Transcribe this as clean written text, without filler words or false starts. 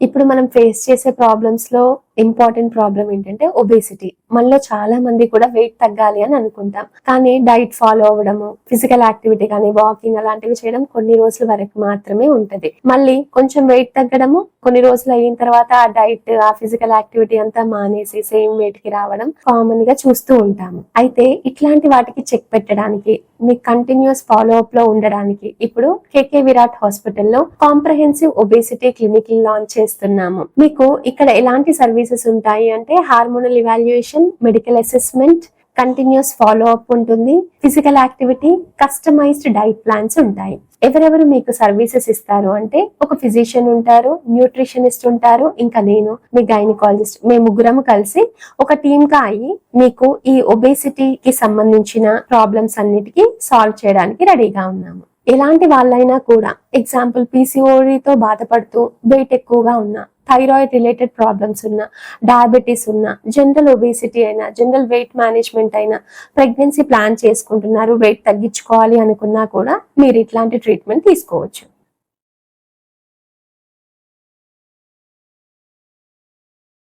ఇప్పుడు మనం ఫేస్ చేసే ప్రాబ్లమ్స్ లో ఇంపార్టెంట్ ప్రాబ్లం ఏంటంటే ఒబేసిటీ. మనలో చాలా మంది కూడా వెయిట్ తగ్గాలి అని అనుకుంటాం, కానీ డైట్ ఫాలో అవ్వడము, ఫిజికల్ యాక్టివిటీ కానీ వాకింగ్ అలాంటివి చేయడం కొన్ని రోజుల వరకు మాత్రమే ఉంటది. మళ్ళీ కొంచెం వెయిట్ తగ్గడము, కొన్ని రోజులు అయిన తర్వాత ఆ డైట్ ఆ ఫిజికల్ యాక్టివిటీ అంతా మానేసి సేమ్ వెయిట్ కి రావడం కామన్ గా చూస్తూ ఉంటాము. అయితే ఇట్లాంటి వాటికి చెక్ పెట్టడానికి, మీ కంటిన్యూస్ ఫాలో అప్ లో ఉండడానికి ఇప్పుడు కేకే విరాట్ హాస్పిటల్లో కాంప్రహెన్సివ్ ఒబేసిటీ క్లినిక్ లాంచ్ చేస్తున్నాము. మీకు ఇక్కడ ఎలాంటి సర్వీసెస్ ఉంటాయి అంటే hormonal evaluation, medical assessment, continuous follow up ఉంటుంది, physical activity, customized diet plans ఉంటాయి. ఎవరెవరు మీకు సర్వీసెస్ ఇస్తారు అంటే ఒక ఫిజిషియన్ ఉంటారు, న్యూట్రిషనిస్ట్ ఉంటారు, ఇంకా నేను మీ గైనకాలజిస్ట్. మేము ముగ్గురము కలిసి ఒక టీమ్ గా అయ్యి మీకు ఈ ఒబేసిటీకి సంబంధించిన ప్రాబ్లమ్స్ అన్నిటికీ సాల్వ్ చేయడానికి రెడీగా ఉన్నాము. ఎలాంటి వాళ్ళైనా కూడా, ఎగ్జాంపుల్ పీసీఓడీతో బాధపడుతూ వెయిట్ ఎక్కువగా ఉన్నా, థైరాయిడ్ రిలేటెడ్ ప్రాబ్లమ్స్ ఉన్నా, డయాబెటీస్ ఉన్నా, జనరల్ ఒబేసిటీ అయినా, జనరల్ వెయిట్ మేనేజ్మెంట్ అయినా, ప్రెగ్నెన్సీ ప్లాన్ చేసుకుంటున్నారు, వెయిట్ తగ్గించుకోవాలి అనుకున్నా కూడా మీరు ఇట్లాంటి ట్రీట్మెంట్ తీసుకోవచ్చు.